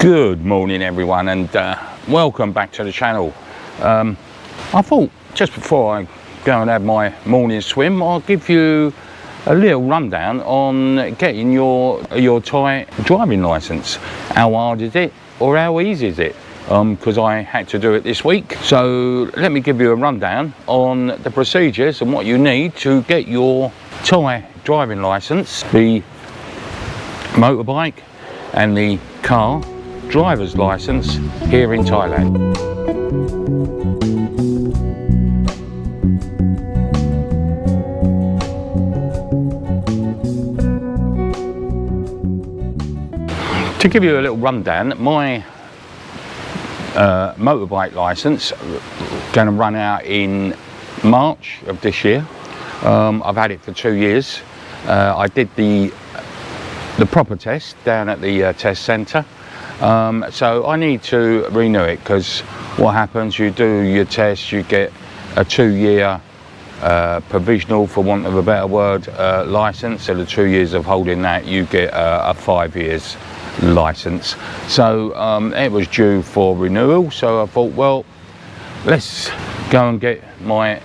Good morning everyone, and welcome back to the channel. I thought just before I go and have my morning swim, I'll give you a little rundown on getting your Thai driving license. How hard is it or how easy is it? Because I had to do it this week. So let me give you a rundown on the procedures and what you need to get your Thai driving license, the motorbike and the car driver's license here in Thailand. To give you a little rundown, my motorbike license going to run out in March of this year. I've had it for 2 years. I did the proper test down at the test centre. So I need to renew it, because what happens, you do your test, you get a 2-year provisional, for want of a better word, license. So the 2 years of holding that, you get a 5 years license. So it was due for renewal, so I thought, well, let's go and get my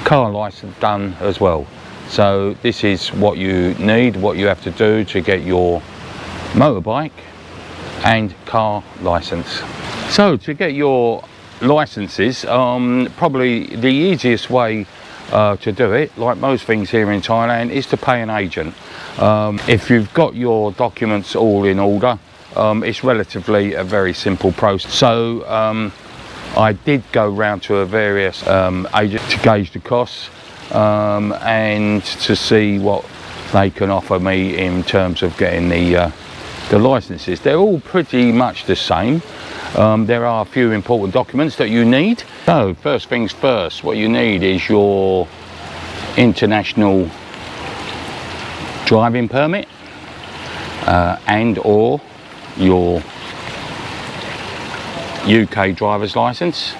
car license done as well. So this is what you need, what you have to do to get your motorbike and car license. So to get your licenses, probably the easiest way to do it, like most things here in Thailand, is to pay an agent. If you've got your documents all in order, it's relatively a very simple process. So I did go round to a various agents to gauge the costs and to see what they can offer me in terms of getting the licenses. They're all pretty much the same. There are a few important documents that you need. So first things first, what you need is your international driving permit and or your UK driver's license.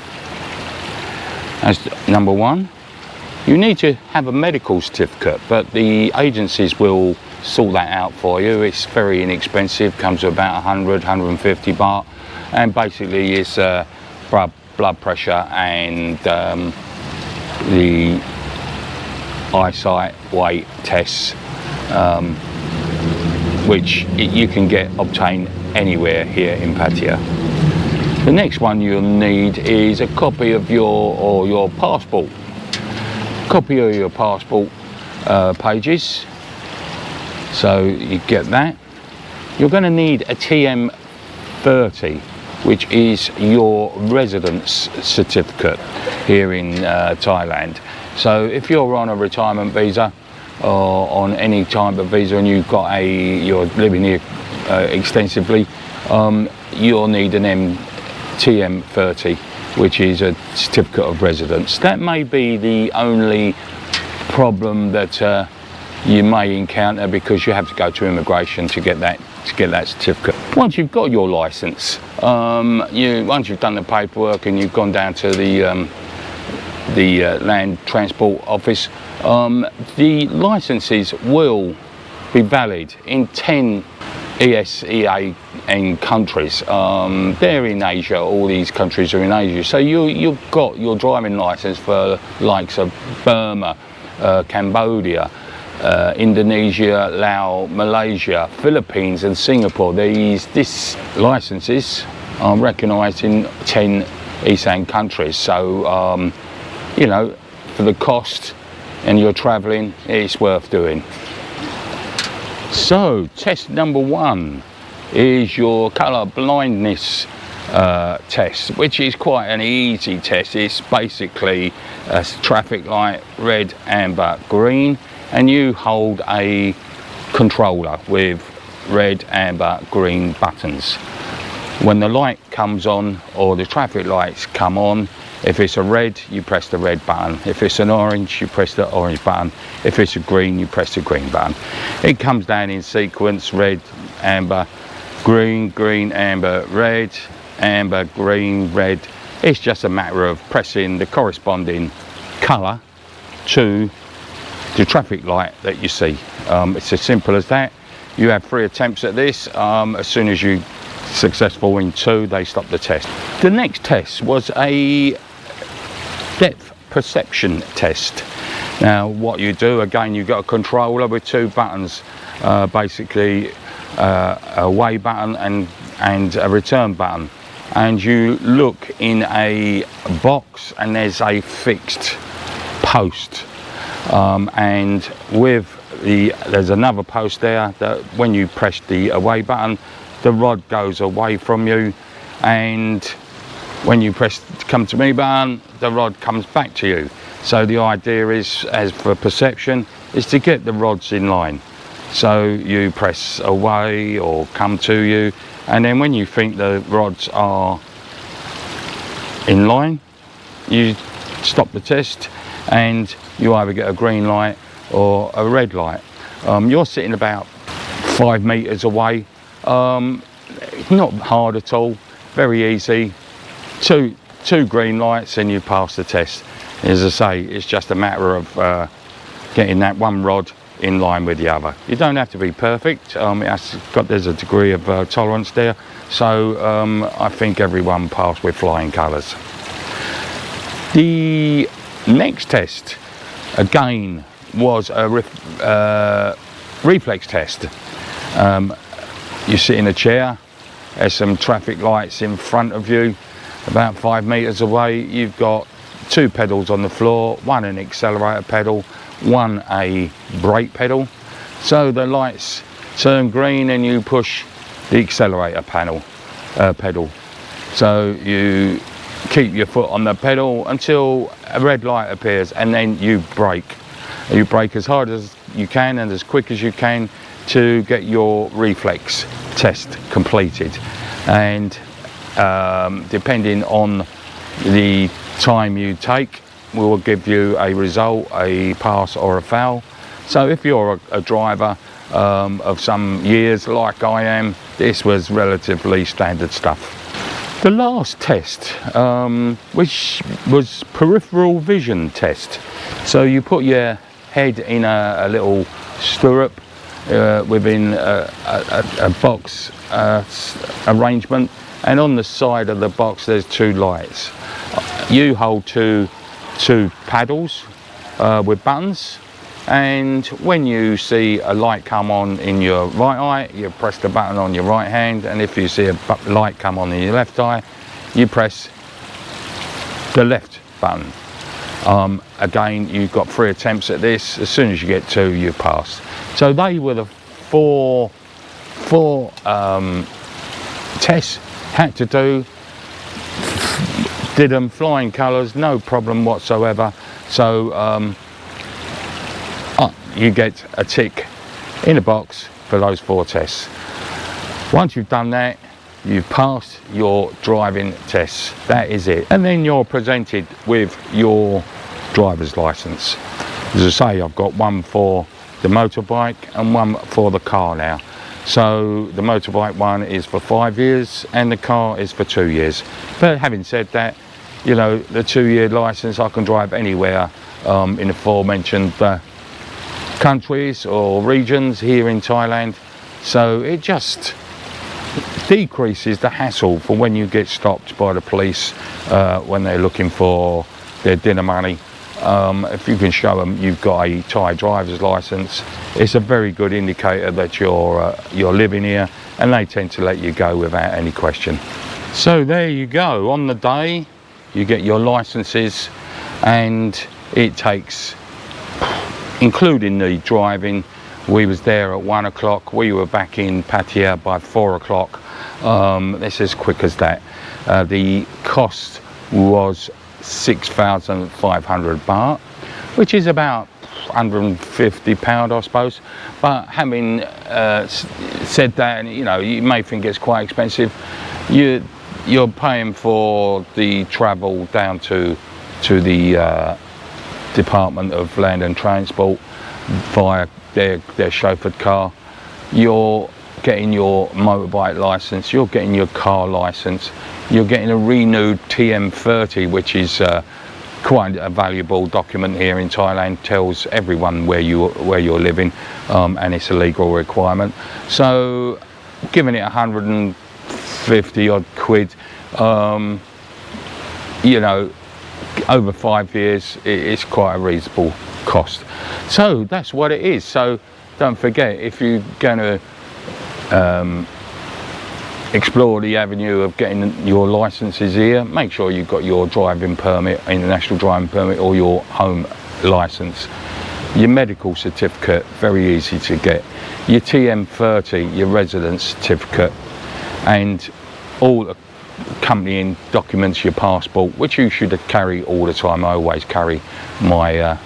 As number one. You need to have a medical certificate, but the agencies will sort that out for you. It's very inexpensive, comes to about 100-150 baht, and basically it's blood pressure and the eyesight weight tests, which you can obtain anywhere here in Pattaya. The next one you'll need is a copy of your passport. Copy of your passport pages, so you get that. You're going to need a TM30, which is your residence certificate here in Thailand. So if you're on a retirement visa or on any type of visa and you're living here extensively, you'll need an TM30, which is a certificate of residence. That may be the only problem that you may encounter, because you have to go to immigration to get that certificate. Once you've got your license, once you've done the paperwork and you've gone down to the land transport office, the licenses will be valid in 10 ESEAN countries. They're in Asia. All these countries are in Asia. So you've got your driving license for likes of Burma, Cambodia, Indonesia, Laos, Malaysia, Philippines and Singapore. These licenses are recognised in 10 ASEAN countries. So you know, for the cost and you're travelling, it's worth doing. So test number one is your colour blindness test, which is quite an easy test. It's basically a traffic light, red, amber, green, and you hold a controller with red, amber, green buttons. When the light comes on or the traffic lights come on, if it's a red, you press the red button. If it's an orange, you press the orange button. If it's a green, you press the green button. It comes down in sequence: red, amber, green, green, amber, red, amber, green, red. It's just a matter of pressing the corresponding colour to the traffic light that you see. It's as simple as that. You have 3 attempts at this. As soon as you successful in 2, they stopped the test. The next test was a depth perception test. Now what you do, again, you've got a controller with 2 buttons, basically a way button and a return button, and you look in a box and there's a fixed post, and with there's another post there that when you press the away button, the rod goes away from you, and when you press the come to me button, the rod comes back to you. So the idea is, as for perception, is to get the rods in line. So you press away or come to you, and then when you think the rods are in line, you stop the test and you either get a green light or a red light. You're sitting about 5 meters away. It's not hard at all, very easy. Two green lights and you pass the test. As I say, it's just a matter of getting that one rod in line with the other. You don't have to be perfect. There's a degree of tolerance there, so I think everyone passed with flying colours. The next test again was a reflex test. You sit in a chair, there's some traffic lights in front of you, about 5 meters away. You've got 2 pedals on the floor, one an accelerator pedal, one a brake pedal. So the lights turn green and you push the accelerator pedal. So you keep your foot on the pedal until a red light appears, and then you brake. You brake as hard as you can and as quick as you can to get your reflex test completed. And depending on the time you take, we will give you a result, a pass or a fail. So if you're a driver of some years like I am, this was relatively standard stuff. The last test, which was peripheral vision test. So you put your head in a little stirrup within a box arrangement, and on the side of the box there's 2 lights. You hold two paddles with buttons, and when you see a light come on in your right eye, you press the button on your right hand, and if you see a light come on in your left eye, you press the left button. Again, you've got 3 attempts at this. As soon as you get 2, you pass. So they were the four tests had to do. Did them flying colours, no problem whatsoever. So you get a tick in a box for those 4 tests. Once you've done that, you've passed your driving tests. That is it. And then you're presented with your driver's license. As I say, I've got one for the motorbike and one for the car now. So the motorbike one is for 5 years and the car is for 2 years. But having said that, you know, the 2-year license, I can drive anywhere in the aforementioned countries or regions here in Thailand. So it just decreases the hassle for when you get stopped by the police when they're looking for their dinner money. If you can show them you've got a Thai driver's license, it's a very good indicator that you're living here, and they tend to let you go without any question. So there you go. On the day, you get your licenses, and it takes, including the driving, we was there at 1 o'clock. We were back in Pattaya by 4 o'clock. It's as quick as that. The cost was 6,500 baht, which is about £150, I suppose. But having said that, you know, you may think it's quite expensive. You're paying for the travel down to the Department of Land and Transport via their chauffeured car. You're getting your motorbike license, you're getting your car license, you're getting a renewed TM30, which is quite a valuable document here in Thailand. Tells everyone where you're living, and it's a legal requirement. So giving it 150 50 odd quid. You know, over 5 years, it's quite a reasonable cost. So that's what it is. So don't forget, if you're going to explore the avenue of getting your licences here, make sure you've got your driving permit, international driving permit, or your home licence. Your medical certificate, very easy to get. Your TM30, your residence certificate, and all accompanying documents, your passport, which you should carry all the time. I always carry my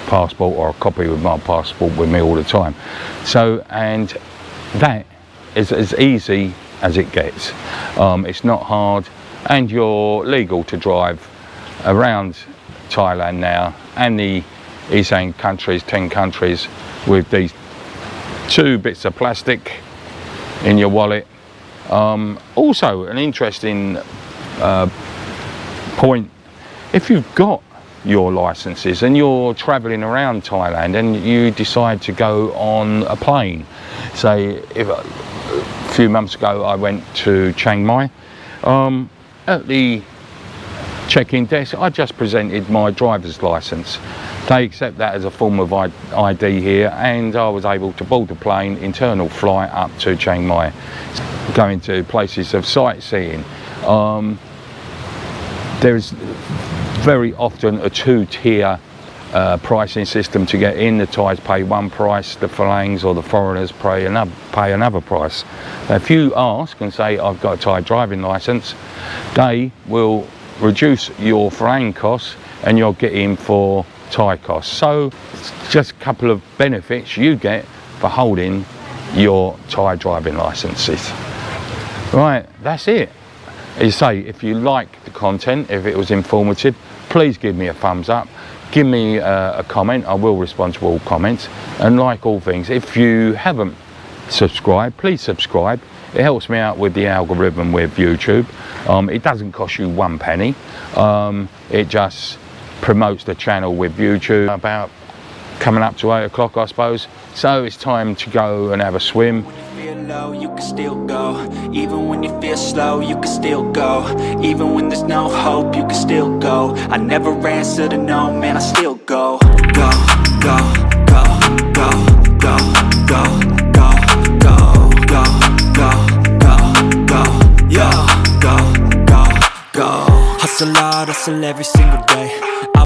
passport or a copy of my passport with me all the time. So, and that is as easy as it gets. It's not hard, and you're legal to drive around Thailand now and the Asian countries, 10 countries, with these 2 bits of plastic in your wallet. Also an interesting point, if you've got your licenses and you're traveling around Thailand and you decide to go on a plane, say if a few months ago I went to Chiang Mai, at the check-in desk I just presented my driver's license. They accept that as a form of ID here, and I was able to board the plane, internal flight up to Chiang Mai, going to places of sightseeing. There's very often a 2-tier pricing system to get in. The Thais pay one price, the Farangs or the foreigners pay another price. If you ask and say, I've got a Thai driving licence, they will reduce your Farang costs and you'll get in for Thai costs. So it's just a couple of benefits you get for holding your Thai driving licenses. Right, that's it. As you say, if you like the content, if it was informative, please give me a thumbs up, give me a comment. I will respond to all comments, and like all things, if you haven't subscribed, please subscribe. It helps me out with the algorithm with YouTube. It doesn't cost you 1 penny. It just promotes the channel with YouTube. About coming up to 8 o'clock, I suppose. So it's time to go and have a swim. When you feel low, you can still go. Even when you feel slow, you can still go. Even when there's no hope, you can still go. I never answer to no, man, I still go. Go, go, go, go, go, go, go, go, go, go, go, go, yeah, go, go, go. Hustle hard, hustle every single